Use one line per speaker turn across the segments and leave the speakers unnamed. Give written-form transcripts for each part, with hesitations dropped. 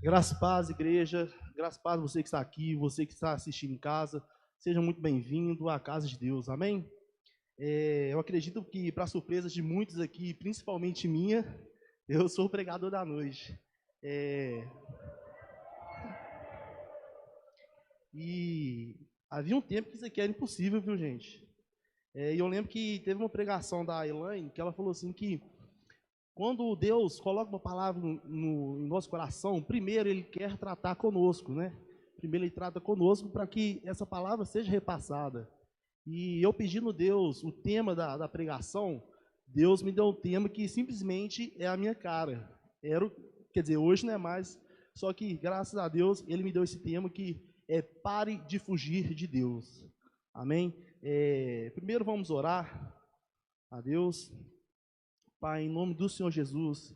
Graças a paz, igreja, graças a paz você que está aqui, você que está assistindo em casa, seja muito bem-vindo à casa de Deus, amém? Eu acredito que, para surpresa de muitos aqui, principalmente minha, eu sou o pregador da noite. É, e havia um tempo que isso aqui era impossível, viu, gente? E eu lembro que teve uma pregação da Elaine, que ela falou assim que quando Deus coloca uma palavra no nosso coração, primeiro Ele quer tratar conosco, né? Primeiro Ele trata conosco para que essa palavra seja repassada. E eu pedindo a Deus o tema da pregação, Deus me deu um tema que simplesmente é a minha cara. Quer dizer, hoje não é mais, só que graças a Deus Ele me deu esse tema que é pare de fugir de Deus. Amém? Primeiro vamos orar a Deus. Pai, em nome do Senhor Jesus,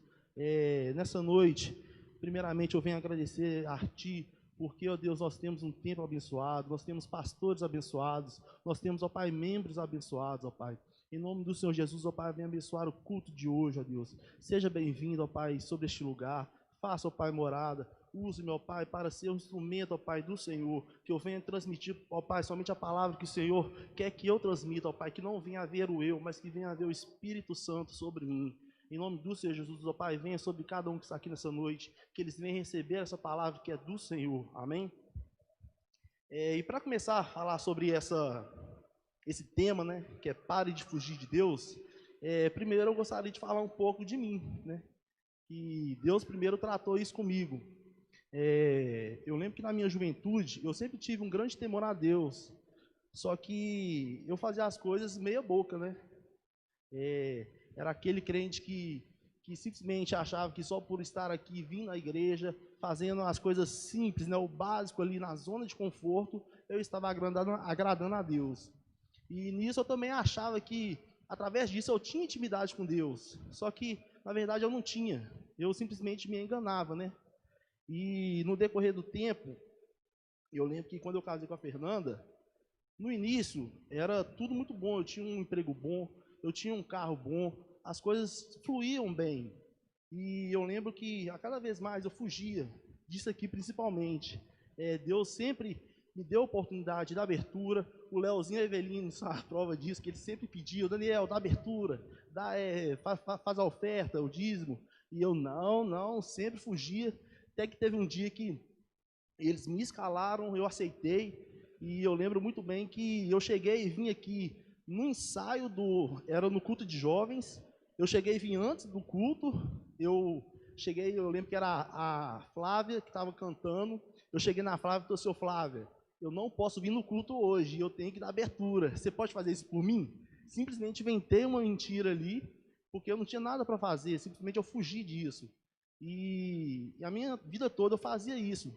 nessa noite, primeiramente eu venho agradecer a Ti, porque, ó Deus, nós temos um tempo abençoado, nós temos pastores abençoados, nós temos, ó Pai, membros abençoados, ó Pai. Em nome do Senhor Jesus, ó Pai, venha abençoar o culto de hoje, ó Deus. Seja bem-vindo, ó Pai, sobre este lugar. Faça, ó Pai, morada. Use, meu Pai, para ser um instrumento, ó Pai, do Senhor, que eu venha transmitir, ó Pai, somente a palavra que o Senhor quer que eu transmita, ó Pai, que não venha haver o eu, mas que venha haver o Espírito Santo sobre mim. Em nome do Senhor Jesus, ó Pai, venha sobre cada um que está aqui nessa noite, que eles venham receber essa palavra que é do Senhor. Amém? E para começar a falar sobre esse tema, né, que é pare de fugir de Deus, primeiro eu gostaria de falar um pouco de mim, né, que Deus primeiro tratou isso comigo. Eu lembro que na minha juventude, eu sempre tive um grande temor a Deus, só que eu fazia as coisas meia boca, né? Era aquele crente que simplesmente achava que só por estar aqui, vindo à igreja, fazendo as coisas simples, né, o básico ali na zona de conforto, eu estava agradando a Deus. E nisso eu também achava que, através disso, eu tinha intimidade com Deus, só que, na verdade, eu não tinha, eu simplesmente me enganava, né? E no decorrer do tempo, eu lembro que quando eu casei com a Fernanda, no início era tudo muito bom, eu tinha um emprego bom, eu tinha um carro bom, as coisas fluíam bem. E eu lembro que a cada vez mais eu fugia disso aqui principalmente. Deus sempre me deu a oportunidade da abertura, o Leozinho e a Evelino são a prova disso, que ele sempre pediu, Daniel, dá abertura, faz a oferta, o dízimo. E eu não, sempre fugia. Até que teve um dia que eles me escalaram, eu aceitei, e eu lembro muito bem que eu cheguei e vim aqui no ensaio era no culto de jovens, eu cheguei e vim antes do culto, eu lembro que era a Flávia que estava cantando, eu cheguei na Flávia e falei, seu Flávia, eu não posso vir no culto hoje, eu tenho que dar abertura, você pode fazer isso por mim? Simplesmente inventei uma mentira ali, porque eu não tinha nada para fazer, simplesmente eu fugi disso. E a minha vida toda eu fazia isso.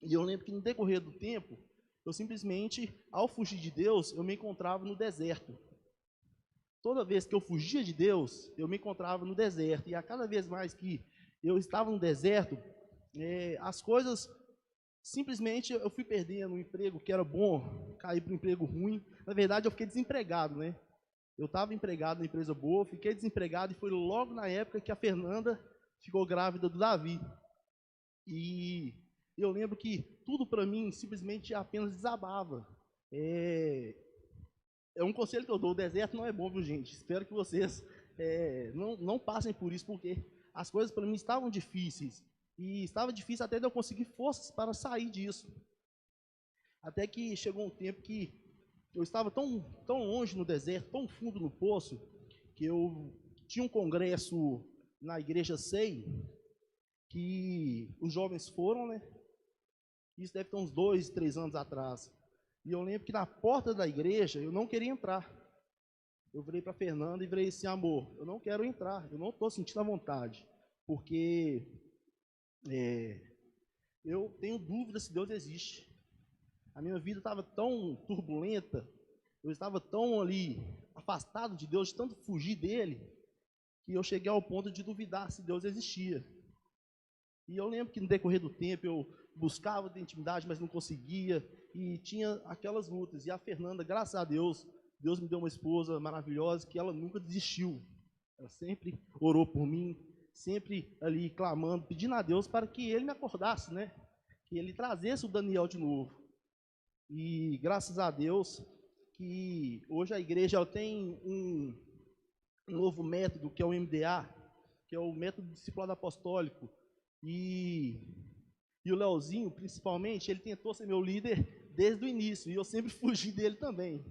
E eu lembro que no decorrer do tempo, eu simplesmente, ao fugir de Deus, eu me encontrava no deserto. Toda vez que eu fugia de Deus, eu me encontrava no deserto. E a cada vez mais que eu estava no deserto, as coisas, simplesmente eu fui perdendo um emprego que era bom, caí para um emprego ruim. Na verdade, eu fiquei desempregado, né? Eu estava empregado na empresa boa, fiquei desempregado e foi logo na época que a Fernanda ficou grávida do Davi. E eu lembro que tudo para mim simplesmente apenas desabava. É um conselho que eu dou, o deserto não é bom, viu, gente? Espero que vocês não passem por isso, porque as coisas para mim estavam difíceis. E estava difícil até de eu conseguir forças para sair disso. Até que chegou um tempo que eu estava tão longe no deserto, tão fundo no poço, que eu tinha um congresso na igreja SEI, que os jovens foram, né? Isso deve ter uns 2, 3 anos atrás. E eu lembro que na porta da igreja eu não queria entrar. Eu virei para a Fernanda e virei assim, amor, eu não quero entrar, eu não estou sentindo a vontade, porque eu tenho dúvida se Deus existe. A minha vida estava tão turbulenta, eu estava tão ali afastado de Deus, de tanto fugir dele, que eu cheguei ao ponto de duvidar se Deus existia. E eu lembro que no decorrer do tempo eu buscava ter intimidade, mas não conseguia, e tinha aquelas lutas. E a Fernanda, graças a Deus, Deus me deu uma esposa maravilhosa, que ela nunca desistiu. Ela sempre orou por mim, sempre ali clamando, pedindo a Deus para que ele me acordasse, né? Que ele trazesse o Daniel de novo. E graças a Deus que hoje a igreja ela tem um novo método, que é o MDA, que é o método discipulado apostólico. E o Leozinho, principalmente, ele tentou ser meu líder desde o início, e eu sempre fugi dele também.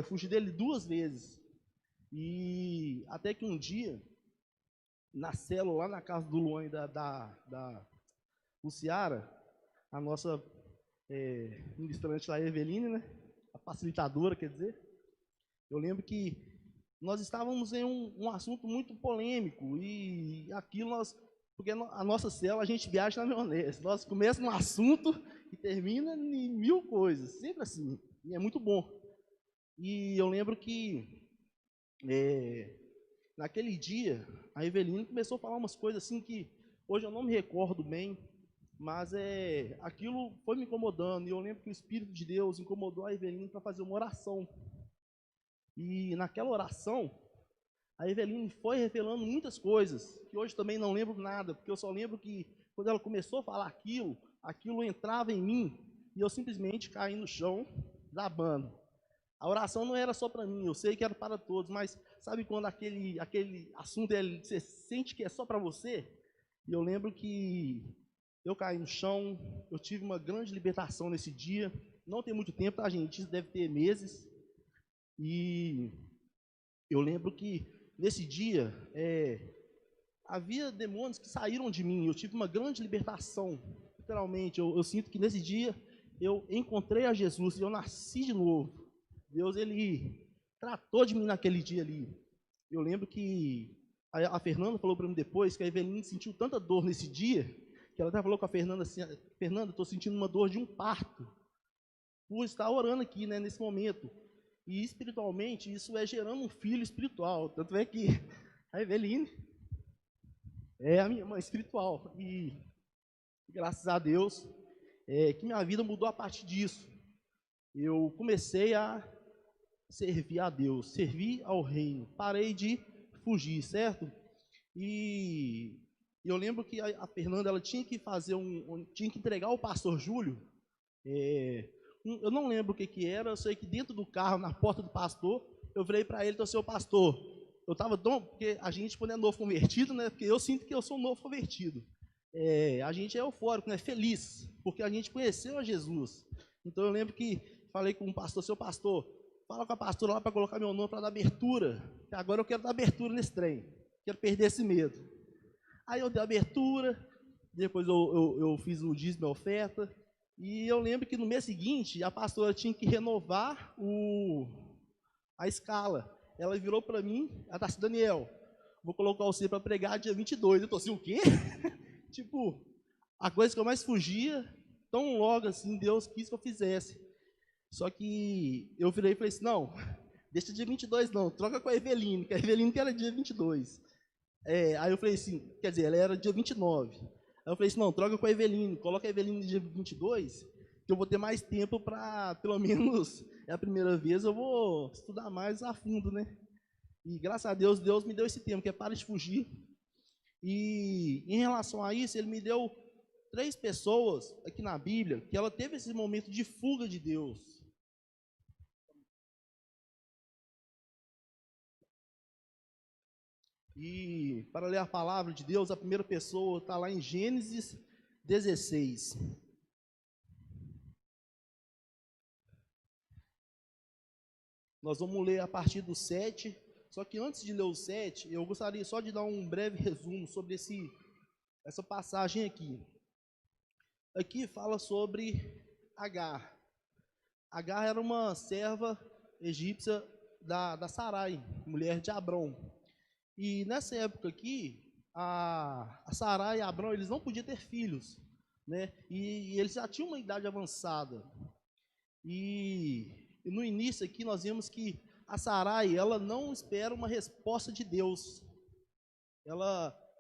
Fugi dele 2 vezes. E até que um dia, na célula, lá na casa do Luan e da Luciara, a nossa ministrante lá, Eveline, né? A facilitadora, quer dizer, eu lembro que nós estávamos em um assunto muito polêmico, e aquilo porque a nossa célula, a gente viaja na maionese, nós começamos um assunto e termina em 1000 coisas, sempre assim, e é muito bom. E eu lembro que, naquele dia, a Eveline começou a falar umas coisas assim que, hoje eu não me recordo bem, mas aquilo foi me incomodando, e eu lembro que o Espírito de Deus incomodou a Eveline para fazer uma oração. E naquela oração, a Eveline foi revelando muitas coisas, que hoje também não lembro nada, porque eu só lembro que quando ela começou a falar aquilo entrava em mim, e eu simplesmente caí no chão, desabando. A oração não era só para mim, eu sei que era para todos, mas sabe quando aquele assunto você sente que é só para você? E eu lembro que eu caí no chão, eu tive uma grande libertação nesse dia, não tem muito tempo, tá, gente? Isso deve ter meses. E eu lembro que nesse dia havia demônios que saíram de mim, eu tive uma grande libertação, literalmente. Eu sinto que nesse dia eu encontrei a Jesus e eu nasci de novo. Deus, ele tratou de mim naquele dia ali. Eu lembro que a Fernanda falou para mim depois que a Eveline sentiu tanta dor nesse dia, que ela até falou com a Fernanda assim: Fernanda, estou sentindo uma dor de um parto, por estar orando aqui, né, nesse momento. E espiritualmente, isso gerando um filho espiritual. Tanto é que a Eveline é a minha mãe espiritual. E graças a Deus, que minha vida mudou a partir disso. Eu comecei a servir a Deus, servir ao reino. Parei de fugir, certo? E eu lembro que a Fernanda, ela tinha que fazer tinha que entregar ao pastor Júlio. Eu não lembro o que era, eu sei que dentro do carro, na porta do pastor, eu virei para ele, então, seu pastor, eu estava porque a gente, quando é novo convertido, né, porque eu sinto que eu sou um novo convertido, a gente é eufórico, né, feliz, porque a gente conheceu a Jesus. Então eu lembro que falei com o pastor, seu pastor, fala com a pastora lá para colocar meu nome para dar abertura, que agora eu quero dar abertura nesse trem, quero perder esse medo. Aí eu dei abertura, depois eu fiz o dízimo e a oferta. E eu lembro que no mês seguinte, a pastora tinha que renovar a escala. Ela virou para mim, ela disse: Daniel, vou colocar você para pregar dia 22. Eu estou assim, o quê? Tipo, a coisa que eu mais fugia, tão logo assim, Deus quis que eu fizesse. Só que eu virei e falei assim: não, deixa dia 22 não, troca com a Eveline, que a Eveline que era dia 22. Aí eu falei assim, quer dizer, ela era dia 29. Aí eu falei assim, não, troca com a Eveline, coloca a Eveline no dia 22, que eu vou ter mais tempo para, pelo menos, é a primeira vez, eu vou estudar mais a fundo, né? E graças a Deus, Deus me deu esse tempo, que é para de fugir. E em relação a isso, Ele me deu 3 pessoas aqui na Bíblia, que ela teve esse momento de fuga de Deus. E para ler a palavra de Deus, a primeira pessoa está lá em Gênesis 16. Nós vamos ler a partir do 7. Só que antes de ler o 7, eu gostaria só de dar um breve resumo sobre essa passagem aqui. Aqui fala sobre Agar. Agar era uma serva egípcia da Sarai, mulher de Abrão. E nessa época aqui, a Sarai e Abrão, eles não podiam ter filhos, né? E eles já tinham uma idade avançada. E no início aqui nós vemos que a Sarai, ela não espera uma resposta de Deus.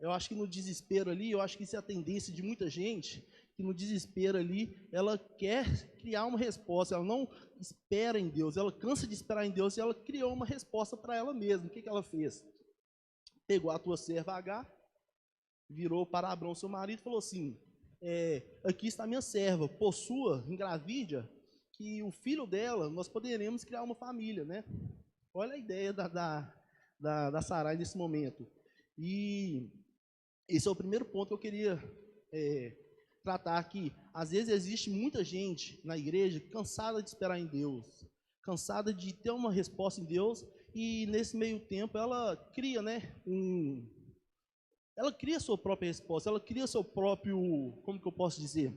Eu acho que no desespero ali, eu acho que isso é a tendência de muita gente, que no desespero ali, ela quer criar uma resposta, ela não espera em Deus, ela cansa de esperar em Deus e ela criou uma resposta para ela mesma. O que ela fez? Pegou a tua serva Agar virou para Abrão, seu marido, e falou assim, aqui está minha serva, possua, engravide, que o filho dela, nós poderemos criar uma família, né? Olha a ideia da Sarai nesse momento. E esse é o primeiro ponto que eu queria tratar aqui. Às vezes existe muita gente na igreja cansada de esperar em Deus, cansada de ter uma resposta em Deus, e nesse meio tempo ela cria, né, ela cria sua própria resposta, ela cria seu próprio, como que eu posso dizer?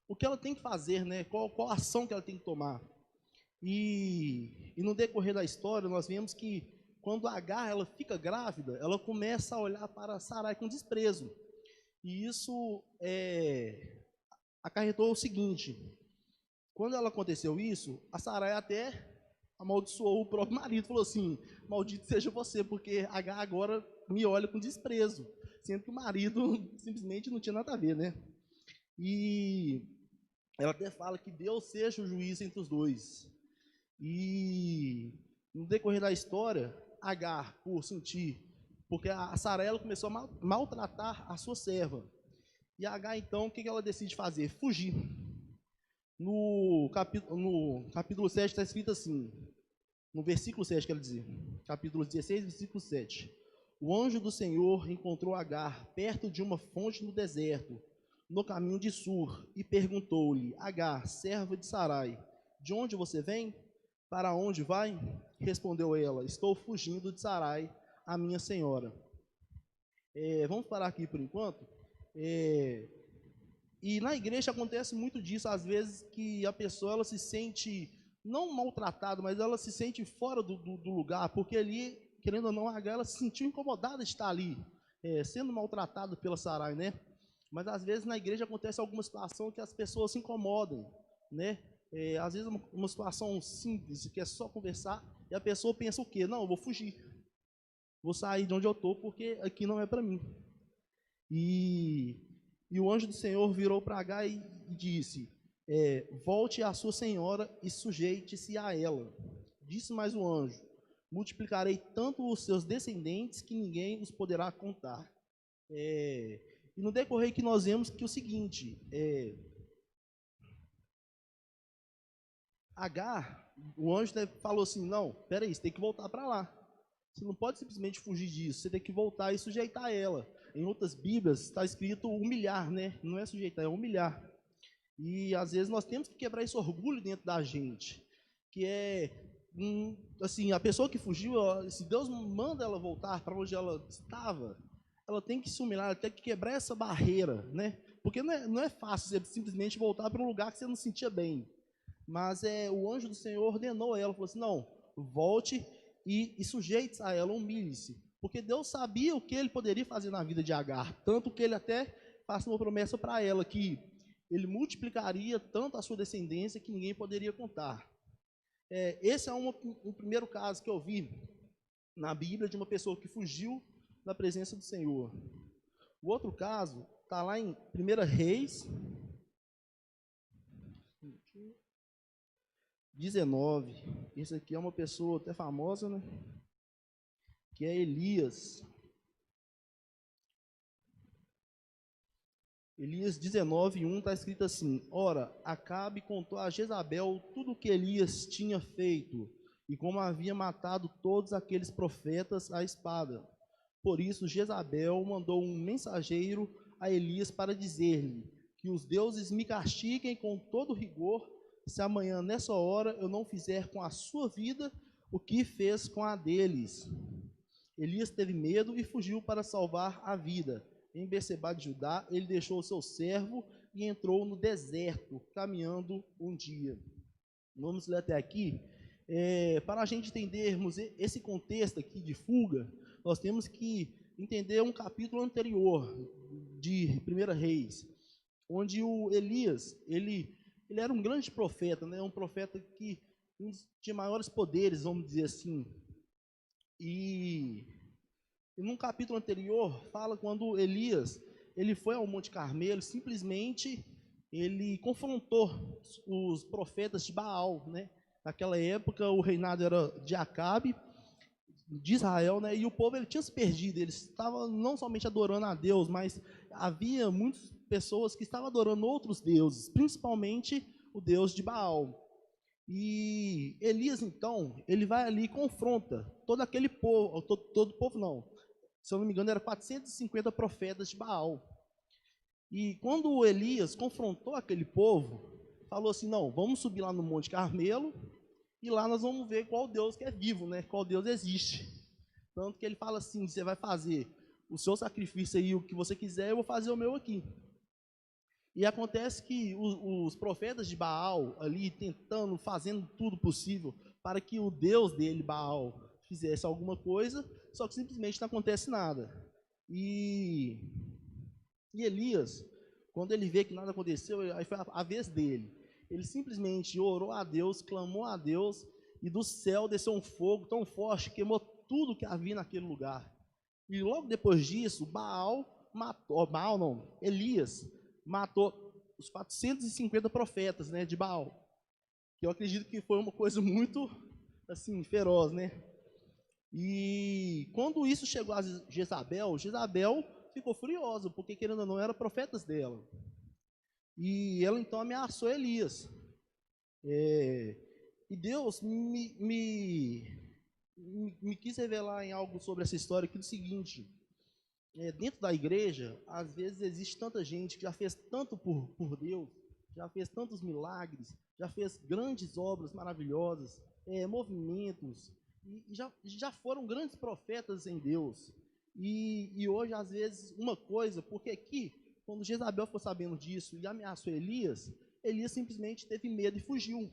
O que ela tem que fazer, né? Qual ação que ela tem que tomar. E no decorrer da história, nós vemos que quando Agar ela fica grávida, ela começa a olhar para Sarai com desprezo. E isso acarretou o seguinte: quando ela aconteceu isso, a Sarai até amaldiçoou o próprio marido, falou assim: maldito seja você, porque Agar agora me olha com desprezo, sendo que o marido simplesmente não tinha nada a ver, né? E ela até fala que Deus seja o juiz entre os dois. E no decorrer da história, Agar, por sentir, porque a Sarai ela começou a maltratar a sua serva. E Agar, então, o que ela decide fazer? Fugir. No capítulo 7 está escrito assim, no versículo 7, quero dizer, capítulo 16, versículo 7. O anjo do Senhor encontrou Agar perto de uma fonte no deserto, no caminho de Sur, e perguntou-lhe: Agar, serva de Sarai, de onde você vem? Para onde vai? Respondeu ela: estou fugindo de Sarai, a minha senhora. Vamos parar aqui por enquanto. E na igreja acontece muito disso, às vezes, que a pessoa ela se sente, não maltratada, mas ela se sente fora do lugar, porque ali, querendo ou não, ela se sentiu incomodada de estar ali, sendo maltratada pela Sarai, né? Mas às vezes na igreja acontece alguma situação que as pessoas se incomodam, né? Às vezes uma situação simples, que é só conversar, e a pessoa pensa o quê? Não, eu vou fugir, vou sair de onde eu estou, porque aqui não é para mim. E o anjo do Senhor virou para Agar e disse: volte à sua senhora e sujeite-se a ela. Disse mais o anjo: multiplicarei tanto os seus descendentes que ninguém os poderá contar. E no decorrer que nós vemos que o seguinte, Agar, o anjo falou assim: não, peraí, você tem que voltar para lá. Você não pode simplesmente fugir disso, você tem que voltar e sujeitar ela. Em outras Bíblias está escrito humilhar, né? Não é sujeitar, é humilhar. E às vezes nós temos que quebrar esse orgulho dentro da gente, que assim, a pessoa que fugiu, se Deus manda ela voltar para onde ela estava, ela tem que se humilhar, ela tem que quebrar essa barreira, né? Porque não é fácil você simplesmente voltar para um lugar que você não se sentia bem. Mas o anjo do Senhor ordenou ela, falou assim: não, volte e sujeite-se a ela, humilhe-se. Porque Deus sabia o que ele poderia fazer na vida de Agar, tanto que ele até faz uma promessa para ela, que ele multiplicaria tanto a sua descendência que ninguém poderia contar. Esse é um primeiro caso que eu vi na Bíblia de uma pessoa que fugiu da presença do Senhor. O outro caso está lá em 1 Reis 19. Esse aqui é uma pessoa até famosa, né? Que é Elias. Elias 19:1 está escrito assim: ora, Acabe contou a Jezabel tudo o que Elias tinha feito e como havia matado todos aqueles profetas à espada. Por isso Jezabel mandou um mensageiro a Elias para dizer-lhe: que os deuses me castiguem com todo rigor, se amanhã nessa hora eu não fizer com a sua vida o que fez com a deles. Elias teve medo e fugiu para salvar a vida. Em Berseba de Judá, ele deixou o seu servo e entrou no deserto, caminhando um dia. Vamos ler até aqui. Para a gente entendermos esse contexto aqui de fuga, nós temos que entender um capítulo anterior de 1 Reis, onde o Elias, ele era um grande profeta, né? Um profeta que tinha maiores poderes, vamos dizer assim. E num capítulo anterior, fala quando Elias, ele foi ao Monte Carmelo, simplesmente ele confrontou os profetas de Baal, né? Naquela época o reinado era de Acabe, de Israel, né? E o povo ele tinha se perdido, eles estavam não somente adorando a Deus, mas havia muitas pessoas que estavam adorando outros deuses, principalmente o deus de Baal. E Elias, então, ele vai ali e confronta todo aquele povo, todo povo não, se eu não me engano, era 450 profetas de Baal. E quando Elias confrontou aquele povo, falou assim: não, vamos subir lá no Monte Carmelo, e lá nós vamos ver qual Deus que é vivo, né? Qual Deus existe. Tanto que ele fala assim: você vai fazer o seu sacrifício aí, o que você quiser, eu vou fazer o meu aqui. E acontece que os profetas de Baal ali tentando, fazendo tudo possível para que o Deus dele, Baal, fizesse alguma coisa, só que simplesmente não acontece nada. E Elias, quando ele vê que nada aconteceu, aí foi a vez dele. Ele simplesmente orou a Deus, clamou a Deus, e do céu desceu um fogo tão forte que queimou tudo que havia naquele lugar. E logo depois disso, Elias matou os 450 profetas, né, de Baal. Que eu acredito que foi uma coisa muito, assim, feroz, né? E quando isso chegou a Jezabel, Jezabel ficou furiosa, porque querendo ou não, eram profetas dela. E ela então ameaçou Elias. E Deus me quis revelar em algo sobre essa história, que é o seguinte: dentro da igreja, às vezes existe tanta gente que já fez tanto por Deus, já fez tantos milagres, já fez grandes obras maravilhosas, movimentos, e já foram grandes profetas em Deus. E hoje, às vezes, uma coisa, porque aqui, quando Jezabel ficou sabendo disso e ameaçou Elias, Elias simplesmente teve medo e fugiu.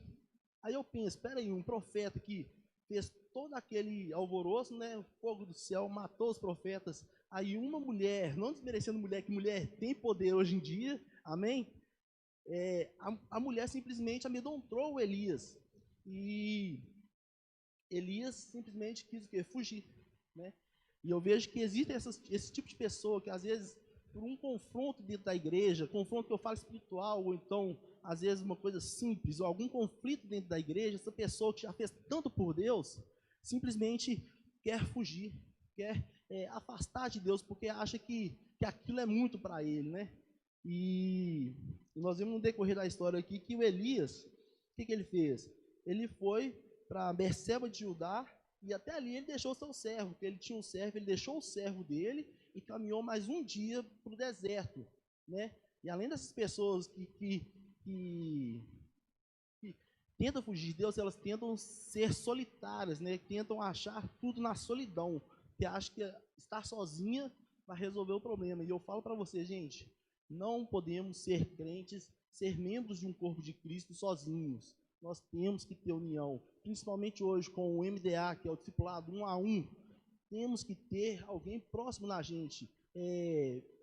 Aí eu penso: espera aí, um profeta que fez todo aquele alvoroço, né, o fogo do céu, matou os profetas, aí uma mulher, não desmerecendo mulher, que mulher tem poder hoje em dia, amém? A mulher simplesmente amedrontou o Elias, e Elias simplesmente quis o quê? Fugir, né? E eu vejo que existe esse tipo de pessoa que às vezes, por um confronto dentro da igreja, confronto que eu falo espiritual, ou então, às vezes, uma coisa simples, ou algum conflito dentro da igreja, essa pessoa que já fez tanto por Deus, simplesmente quer fugir, quer afastar de Deus, porque acha que aquilo é muito para ele, né? E nós vimos no decorrer da história aqui que o Elias, o que ele fez? Ele foi para Berseba de Judá, e até ali ele deixou o seu servo, porque ele tinha um servo, ele deixou o servo dele e caminhou mais um dia para o deserto, né? E além dessas pessoas que tentam fugir de Deus, elas tentam ser solitárias, né? Tentam achar tudo na solidão, que acham que estar sozinha vai resolver o problema. E eu falo para você, gente, não podemos ser crentes, ser membros de um corpo de Cristo sozinhos. Nós temos que ter união, principalmente hoje com o MDA, que é o discipulado 1 a 1. Temos que ter alguém próximo da gente,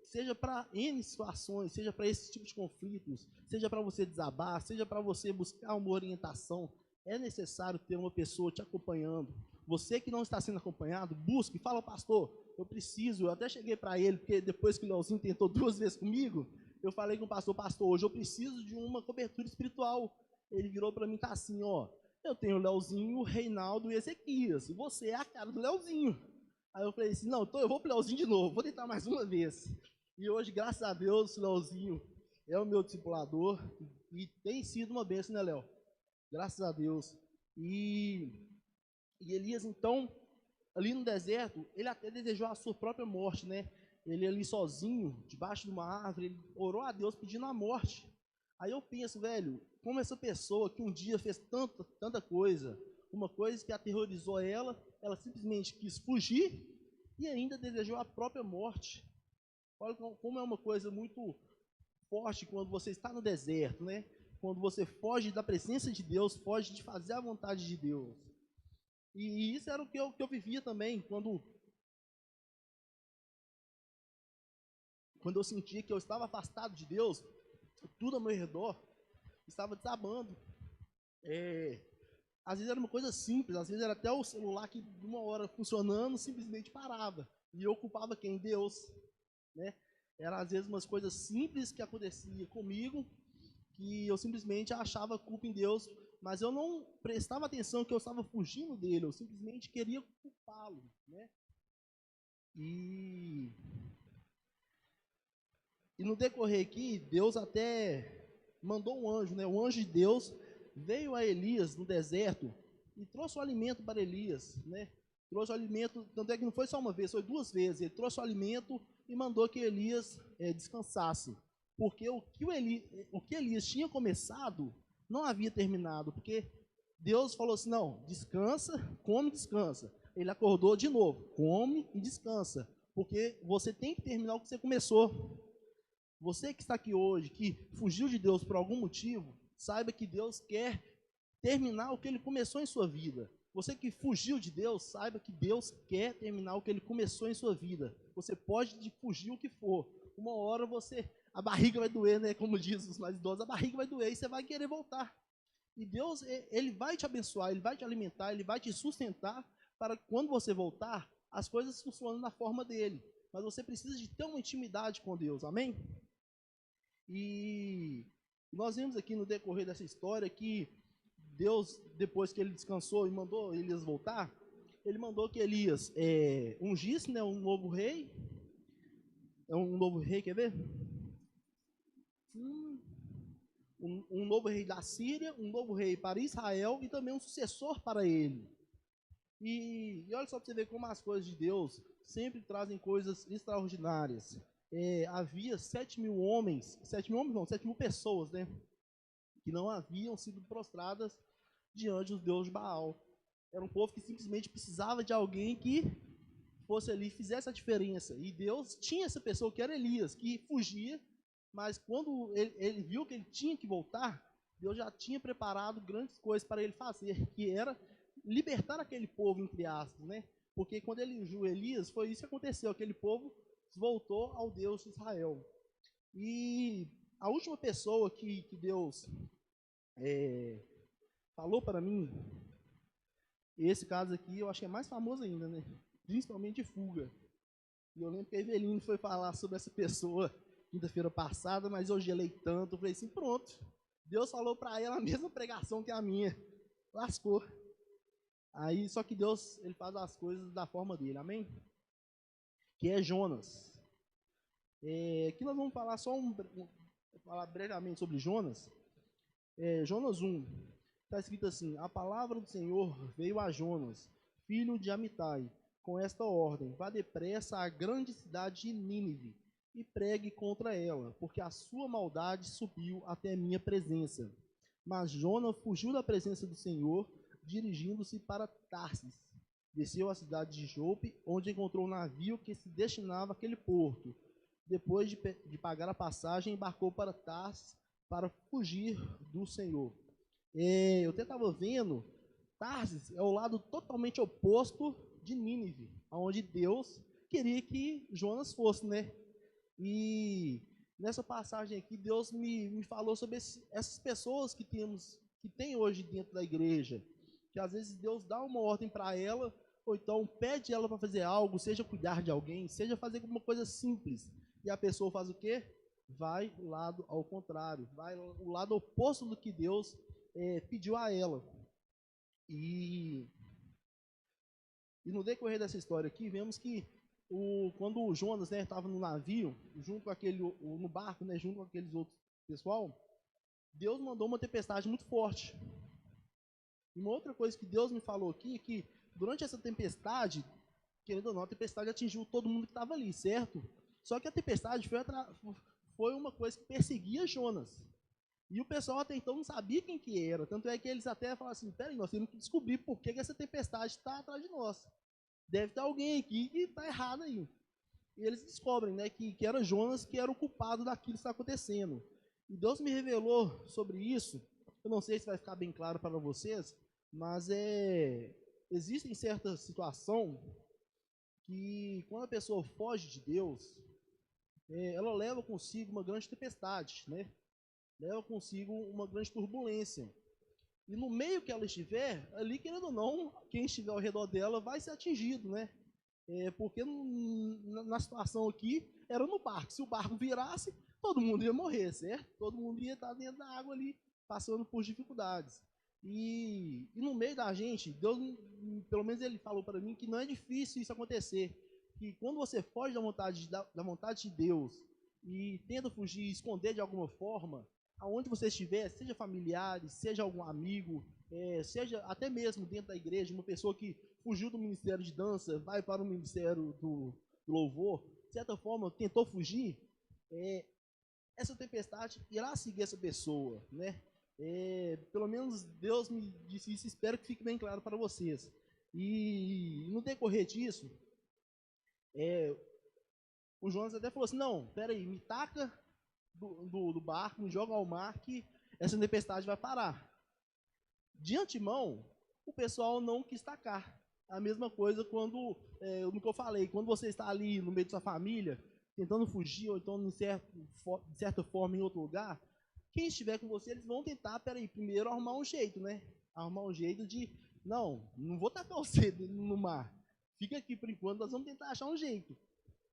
seja para N situações, seja para esse tipo de conflitos, seja para você desabar, seja para você buscar uma orientação. É necessário ter uma pessoa te acompanhando. Você que não está sendo acompanhado, busque, fala: pastor, eu preciso. Eu até cheguei para ele, porque depois que o Leozinho tentou 2 vezes comigo, eu falei com o pastor: pastor, hoje eu preciso de uma cobertura espiritual. Ele virou para mim e tá assim: ó, eu tenho o Leozinho, o Reinaldo e o Ezequias, e você é a cara do Leozinho. Aí eu falei assim: não, então eu vou pro Leozinho de novo, vou tentar mais uma vez. E hoje, graças a Deus, o Leozinho é o meu discipulador, e tem sido uma bênção, né, Léo? Graças a Deus. E Elias, então, ali no deserto, ele até desejou a sua própria morte, né? Ele ali sozinho, debaixo de uma árvore, ele orou a Deus pedindo a morte. Aí eu penso, velho, como essa pessoa que um dia fez tanta coisa, uma coisa que aterrorizou ela simplesmente quis fugir e ainda desejou a própria morte. Olha como é uma coisa muito forte quando você está no deserto, né? Quando você foge da presença de Deus, foge de fazer a vontade de Deus. E isso era o que eu vivia também, quando eu sentia que eu estava afastado de Deus, tudo ao meu redor estava desabando. Às vezes era uma coisa simples, às vezes era até o celular que, de uma hora funcionando, simplesmente parava. E eu culpava quem? Deus, né? Era às vezes umas coisas simples que acontecia comigo, que eu simplesmente achava culpa em Deus, mas eu não prestava atenção que eu estava fugindo dele, eu simplesmente queria culpá-lo, né? E no decorrer aqui, Deus até mandou um anjo, né? O anjo de Deus veio a Elias no deserto e trouxe o alimento para Elias, né? Trouxe o alimento, tanto é que não foi só uma vez, foi duas vezes. Ele trouxe o alimento e mandou que Elias descansasse, porque o que Elias tinha começado não havia terminado, porque Deus falou assim, não, descansa, come e descansa. Ele acordou de novo, come e descansa, porque você tem que terminar o que você começou. Você que está aqui hoje, que fugiu de Deus por algum motivo, saiba que Deus quer terminar o que Ele começou em sua vida. Você que fugiu de Deus, saiba que Deus quer terminar o que Ele começou em sua vida. Você pode fugir o que for. Uma hora a barriga vai doer, né? Como diz os mais idosos, a barriga vai doer e você vai querer voltar. E Deus, Ele vai te abençoar, Ele vai te alimentar, Ele vai te sustentar para quando você voltar, as coisas funcionem na forma dEle. Mas você precisa de ter uma intimidade com Deus, amém? E nós vimos aqui no decorrer dessa história que Deus, depois que ele descansou e mandou Elias voltar, ele mandou que Elias ungisse, né, um novo rei. Um novo rei, quer ver? Um novo rei da Síria, um novo rei para Israel e também um sucessor para ele. E olha só para você ver como as coisas de Deus sempre trazem coisas extraordinárias. Havia 7.000 homens, 7.000 homens não, 7.000 pessoas, né? Que não haviam sido prostradas diante dos deuses de Baal. Era um povo que simplesmente precisava de alguém que fosse ali e fizesse a diferença. E Deus tinha essa pessoa que era Elias, que fugia, mas quando ele viu que ele tinha que voltar, Deus já tinha preparado grandes coisas para ele fazer, que era libertar aquele povo, entre aspas, né? Porque quando ele ungiu Elias, foi isso que aconteceu, aquele povo voltou ao Deus de Israel. E a última pessoa que Deus falou para mim, esse caso aqui eu acho que é mais famoso ainda, né? Principalmente de fuga. E eu lembro que a Eveline foi falar sobre essa pessoa quinta-feira passada, mas eu gelei tanto, eu falei assim, pronto, Deus falou para ela a mesma pregação que a minha, lascou. Aí, só que Deus, ele faz as coisas da forma dele, amém? Que é Jonas. Aqui nós vamos falar falar brevemente sobre Jonas. Jonas 1, está escrito assim, a palavra do Senhor veio a Jonas, filho de Amitai, com esta ordem, vá depressa à grande cidade de Nínive, e pregue contra ela, porque a sua maldade subiu até minha presença. Mas Jonas fugiu da presença do Senhor, dirigindo-se para Tarsis. Desceu à cidade de Jope, onde encontrou um navio que se destinava àquele porto. Depois de pagar a passagem, embarcou para Tarsis para fugir do Senhor. Eu até estava vendo, Tarsis é o lado totalmente oposto de Nínive, onde Deus queria que Jonas fosse, né? E nessa passagem aqui, Deus me falou sobre essas pessoas que tem hoje dentro da igreja, que às vezes Deus dá uma ordem para ela, ou então pede ela para fazer algo, seja cuidar de alguém, seja fazer alguma coisa simples, e a pessoa faz o quê? Vai o lado ao contrário, vai o lado oposto do que Deus pediu a ela. E no decorrer dessa história aqui, vemos que quando o Jonas estava no navio, junto com no barco, né, junto com aqueles outros pessoal, Deus mandou uma tempestade muito forte. E uma outra coisa que Deus me falou aqui, que durante essa tempestade, querendo ou não, a tempestade atingiu todo mundo que estava ali, certo? Só que a tempestade foi uma coisa que perseguia Jonas. E o pessoal até então não sabia quem que era. Tanto é que eles até falaram assim, peraí, nós temos que descobrir por que essa tempestade está atrás de nós. Deve ter alguém aqui que está errado aí. E eles descobrem, né, que era Jonas que era o culpado daquilo que está acontecendo. E Deus me revelou sobre isso. Eu não sei se vai ficar bem claro para vocês, mas existem certas situações que quando a pessoa foge de Deus, ela leva consigo uma grande tempestade, né? Leva consigo uma grande turbulência. E no meio que ela estiver, ali, querendo ou não, quem estiver ao redor dela vai ser atingido, né? Porque na situação aqui, era no barco. Se o barco virasse, todo mundo ia morrer, certo? Todo mundo ia estar dentro da água ali, passando por dificuldades. E no meio da gente, Deus, pelo menos ele falou para mim que não é difícil isso acontecer. Que quando você foge da vontade de Deus e tenta fugir, esconder de alguma forma, aonde você estiver, seja familiares, seja algum amigo, seja até mesmo dentro da igreja, uma pessoa que fugiu do ministério de dança, vai para o ministério do louvor, de certa forma tentou fugir, essa tempestade irá seguir essa pessoa, né? Pelo menos Deus me disse isso, espero que fique bem claro para vocês. E no decorrer disso, o Jonas até falou assim, não, peraí, me taca do barco, me joga ao mar que essa tempestade vai parar. De antemão, o pessoal não quis tacar. A mesma coisa quando, no que eu falei, quando você está ali no meio da sua família, tentando fugir, ou então de certa forma em outro lugar, quem estiver com você, eles vão tentar, peraí, primeiro arrumar um jeito, né? Arrumar um jeito de, não vou tacar você no mar. Fica aqui por enquanto, nós vamos tentar achar um jeito.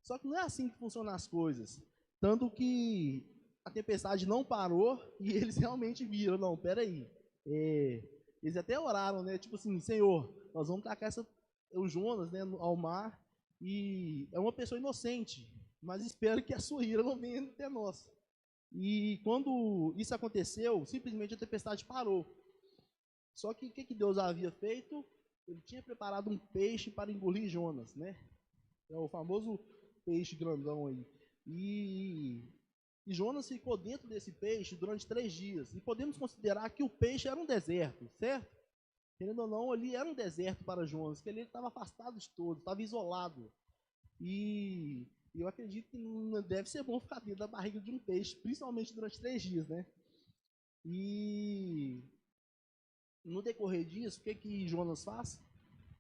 Só que não é assim que funcionam as coisas. Tanto que a tempestade não parou e eles realmente viram, não, peraí. Eles até oraram, né? Tipo assim, Senhor, nós vamos tacar o Jonas, né, ao mar, e é uma pessoa inocente, mas espero que a sua ira não venha até nós. E quando isso aconteceu, simplesmente a tempestade parou. Só que o que Deus havia feito? Ele tinha preparado um peixe para engolir Jonas, né? É o famoso peixe grandão aí. E Jonas ficou dentro desse peixe durante 3 dias. E podemos considerar que o peixe era um deserto, certo? Querendo ou não, ali era um deserto para Jonas, que ele estava afastado de todos, estava isolado. E eu acredito que não deve ser bom ficar dentro da barriga de um peixe, principalmente durante 3 dias, né? E no decorrer disso, o que Jonas faz?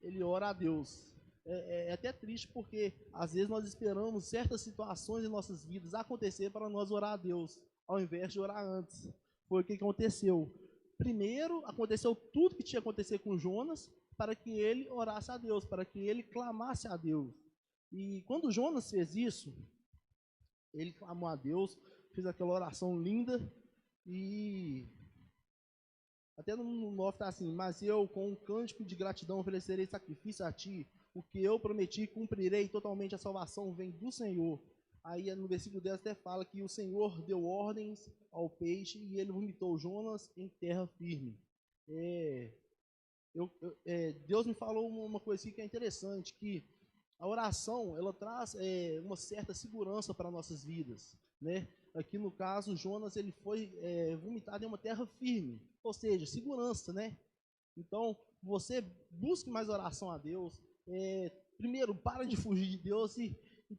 Ele ora a Deus. É até triste porque às vezes nós esperamos certas situações em nossas vidas acontecer para nós orar a Deus, ao invés de orar antes. Foi o que aconteceu. Primeiro, aconteceu tudo que tinha que acontecer com Jonas para que ele orasse a Deus, para que ele clamasse a Deus. E quando Jonas fez isso, ele clamou a Deus, fez aquela oração linda e até no 9 está assim, mas eu com um cântico de gratidão oferecerei sacrifício a ti, o que eu prometi cumprirei totalmente, a salvação vem do Senhor. Aí no versículo 10 até fala que o Senhor deu ordens ao peixe e ele vomitou Jonas em terra firme. Deus me falou uma coisa aqui que é interessante, que a oração, ela traz uma certa segurança para nossas vidas, né? Aqui no caso, Jonas, ele foi vomitado em uma terra firme, ou seja, segurança, né? Então, você busque mais oração a Deus. Primeiro, para de fugir de Deus e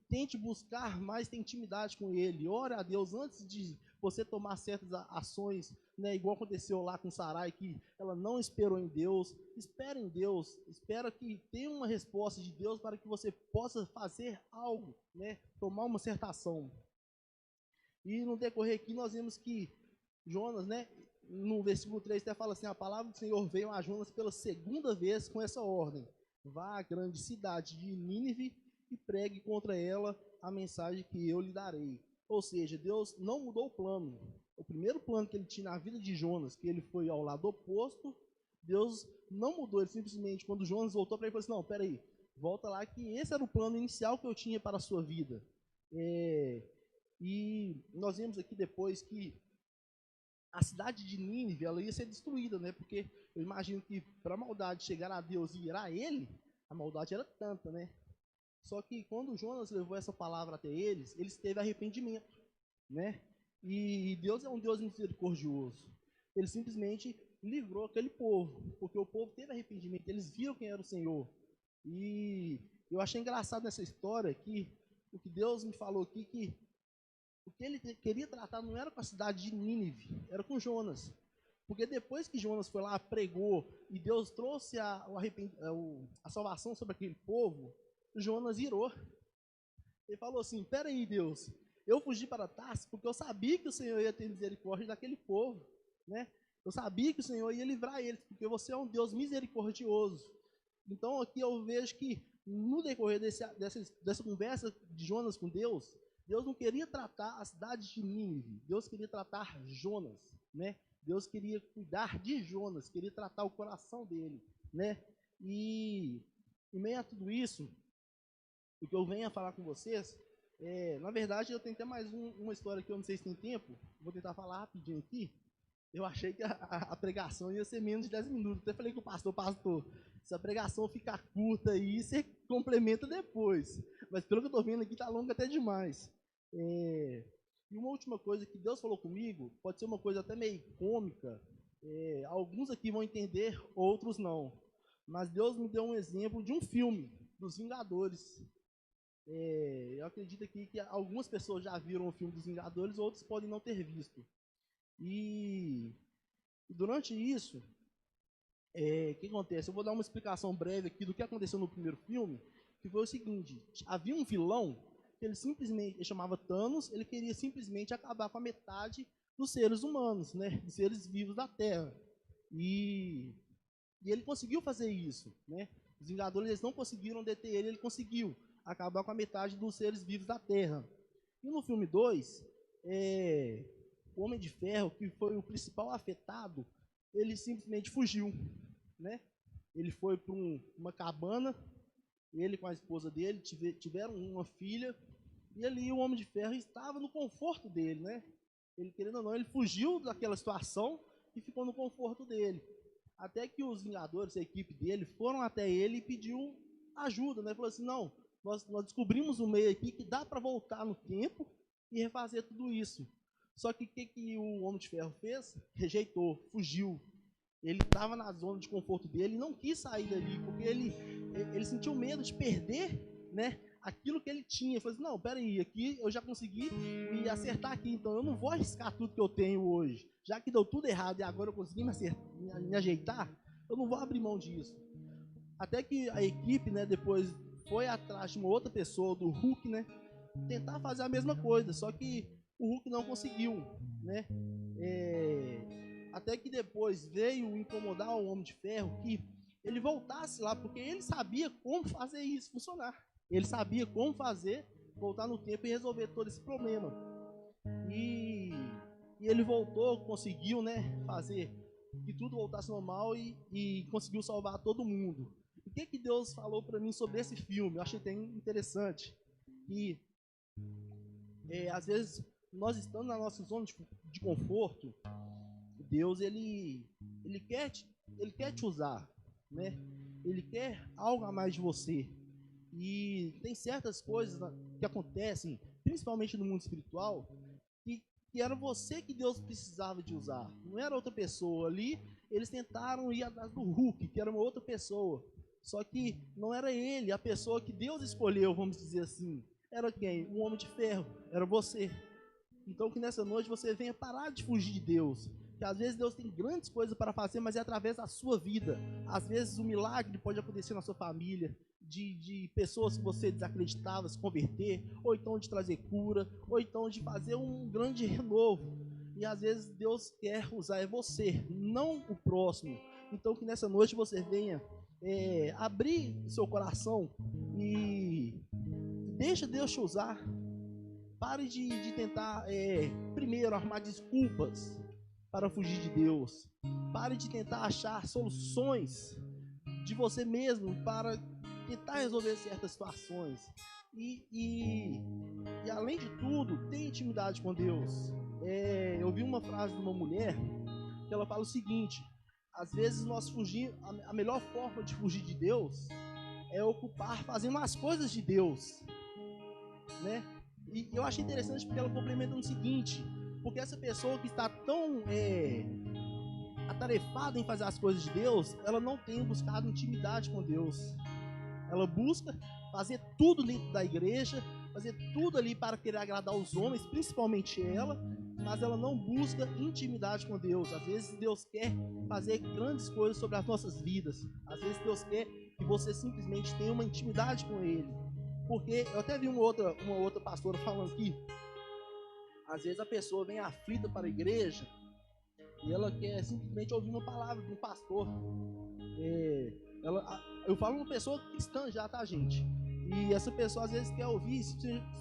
tente buscar mais ter intimidade com Ele. Ore a Deus antes de você tomar certas ações, né? Igual aconteceu lá com Sarai, que ela não esperou em Deus. Espera em Deus, espera que tenha uma resposta de Deus para que você possa fazer algo, né? Tomar uma certa ação. E no decorrer aqui nós vemos que Jonas, né, no versículo 3 até fala assim, a palavra do Senhor veio a Jonas pela segunda vez com essa ordem: vá à grande cidade de Nínive e pregue contra ela a mensagem que eu lhe darei. Ou seja, Deus não mudou o plano. O primeiro plano que ele tinha na vida de Jonas, que ele foi ao lado oposto, Deus não mudou. Ele simplesmente, quando Jonas voltou para ele, falou assim, não, peraí, volta lá que esse era o plano inicial que eu tinha para a sua vida. E nós vemos aqui depois que a cidade de Nínive, ela ia ser destruída, né? Porque eu imagino que para a maldade chegar a Deus e irar ele, a maldade era tanta, né? Só que quando Jonas levou essa palavra até eles teve arrependimento, né? E Deus é um Deus misericordioso. Ele simplesmente livrou aquele povo, porque o povo teve arrependimento, eles viram quem era o Senhor. E eu achei engraçado nessa história que o que Deus me falou aqui, que o que ele queria tratar não era com a cidade de Nínive, era com Jonas. Porque depois que Jonas foi lá, pregou, e Deus trouxe a salvação sobre aquele povo, Jonas irou. Ele falou assim, peraí Deus, eu fugi para Tarsis porque eu sabia que o Senhor ia ter misericórdia daquele povo, né? Eu sabia que o Senhor ia livrar eles, porque você é um Deus misericordioso. Então aqui eu vejo que no decorrer dessa conversa de Jonas com Deus não queria tratar a cidade de Nínive, Deus queria tratar Jonas, né? Deus queria cuidar de Jonas, queria tratar o coração dele, né? E em meio a tudo isso, o que eu venho a falar com vocês, na verdade eu tenho até mais uma história que eu não sei se tem tempo, vou tentar falar rapidinho aqui. Eu achei que a pregação ia ser menos de 10 minutos. Até falei com o pastor, se a pregação ficar curta aí, você complementa depois. Mas pelo que eu estou vendo aqui, está longa até demais. E uma última coisa que Deus falou comigo, pode ser uma coisa até meio cômica. Alguns aqui vão entender, outros não. Mas Deus me deu um exemplo de um filme, dos Vingadores. Eu acredito aqui que algumas pessoas já viram o filme dos Vingadores, outros podem não ter visto. E durante isso, o que acontece? Eu vou dar uma explicação breve aqui do que aconteceu no primeiro filme, que foi o seguinte: havia um vilão que ele chamava Thanos, ele queria simplesmente acabar com a metade dos seres humanos, né, dos seres vivos da Terra. E ele conseguiu fazer isso, né? Os Vingadores eles não conseguiram deter ele conseguiu acabar com a metade dos seres vivos da Terra. E no filme 2, o Homem de Ferro, que foi o principal afetado, ele simplesmente fugiu, né? Ele foi para uma cabana, ele com a esposa dele tiveram uma filha, e ali o Homem de Ferro estava no conforto dele, né? Ele, querendo ou não, ele fugiu daquela situação e ficou no conforto dele. Até que os Vingadores, a equipe dele, foram até ele e pediu ajuda, né? Falou assim, não, nós descobrimos um meio aqui que dá para voltar no tempo e refazer tudo isso. Só que o que o Homem de Ferro fez? Rejeitou, fugiu. Ele estava na zona de conforto dele e não quis sair dali, porque ele sentiu medo de perder, né, aquilo que ele tinha. Ele falou assim, não, peraí, aqui eu já consegui me acertar aqui, então eu não vou arriscar tudo que eu tenho hoje. Já que deu tudo errado e agora eu consegui me ajeitar, eu não vou abrir mão disso. Até que a equipe, né, depois foi atrás de uma outra pessoa, do Hulk, né, tentar fazer a mesma coisa, só que o Hulk não conseguiu, né? Até que depois veio incomodar o Homem de Ferro que ele voltasse lá, porque ele sabia como fazer isso funcionar. Ele sabia como fazer, voltar no tempo e resolver todo esse problema. E ele voltou, conseguiu, né, fazer que tudo voltasse normal e conseguiu salvar todo mundo. O que Deus falou para mim sobre esse filme? Eu achei até interessante. E às vezes nós estamos na nossa zona de conforto, Deus ele quer te usar, né? Ele quer algo a mais de você. E tem certas coisas que acontecem, principalmente no mundo espiritual, que era você que Deus precisava de usar. Não era outra pessoa ali. Eles tentaram ir atrás do Hulk, que era uma outra pessoa. Só que não era ele, a pessoa que Deus escolheu, vamos dizer assim. Era quem? Um Homem de Ferro. Era você. Então que nessa noite você venha parar de fugir de Deus. Que às vezes Deus tem grandes coisas para fazer, mas é através da sua vida. Às vezes um milagre pode acontecer na sua família, de pessoas que você desacreditava se converter, ou então de trazer cura, ou então de fazer um grande renovo. E às vezes Deus quer usar você, não o próximo. Então que nessa noite você venha abrir seu coração e deixa Deus te usar. Pare de tentar, primeiro, arrumar desculpas para fugir de Deus. Pare de tentar achar soluções de você mesmo para tentar resolver certas situações. E além de tudo, tenha intimidade com Deus. Eu vi uma frase de uma mulher que ela fala o seguinte: às vezes nós fugimos, a melhor forma de fugir de Deus é ocupar fazendo as coisas de Deus, né? E eu achei interessante porque ela complementa no seguinte: porque essa pessoa que está tão atarefada em fazer as coisas de Deus, ela não tem buscado intimidade com Deus. Ela busca fazer tudo dentro da igreja, fazer tudo ali para querer agradar os homens, principalmente ela, mas ela não busca intimidade com Deus. Às vezes Deus quer fazer grandes coisas sobre as nossas vidas. Às vezes Deus quer que você simplesmente tenha uma intimidade com Ele. Porque eu até vi uma outra pastora falando aqui, às vezes a pessoa vem aflita para a igreja e ela quer simplesmente ouvir uma palavra de um pastor. Eu falo uma pessoa cristã já, tá, gente? E essa pessoa às vezes quer ouvir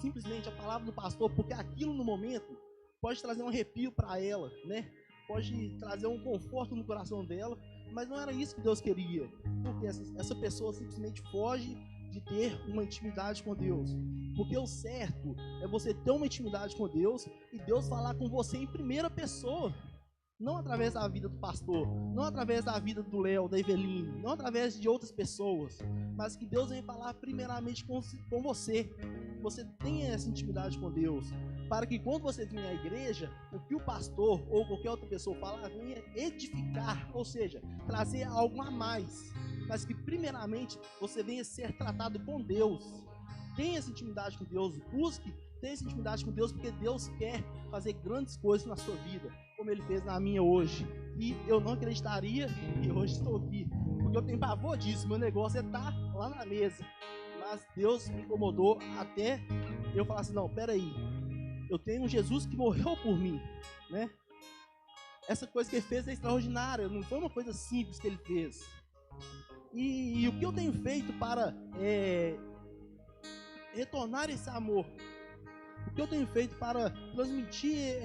simplesmente a palavra do pastor, porque aquilo no momento pode trazer um arrepio para ela, né? pode trazer um conforto no coração dela, mas não era isso que Deus queria, porque essa pessoa simplesmente foge de ter uma intimidade com Deus, porque o certo é você ter uma intimidade com Deus e Deus falar com você em primeira pessoa, não através da vida do pastor, não através da vida do Léo, da Eveline, não através de outras pessoas, mas que Deus venha falar primeiramente com você. Você tenha essa intimidade com Deus, para que quando você vier à igreja, o que o pastor ou qualquer outra pessoa falar venha edificar, ou seja, trazer algo a mais, mas que primeiramente você venha ser tratado com Deus. Tenha essa intimidade com Deus, busque ter essa intimidade com Deus, porque Deus quer fazer grandes coisas na sua vida, como Ele fez na minha hoje. E eu não acreditaria, e hoje estou aqui, porque eu tenho pavor disso. Meu negócio é estar lá na mesa, mas Deus me incomodou até eu falar assim: não, peraí, eu tenho um Jesus que morreu por mim, né? Essa coisa que Ele fez é extraordinária, não foi uma coisa simples que Ele fez. E o que eu tenho feito para retornar esse amor? O que eu tenho feito para transmitir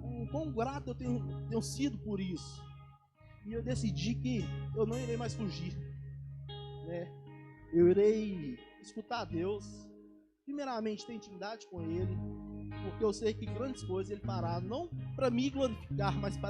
o quão grato eu tenho sido por isso? E eu decidi que eu não irei mais fugir, né? Eu irei escutar Deus, primeiramente ter intimidade com Ele, porque eu sei que grandes coisas Ele fará, não para me glorificar, mas para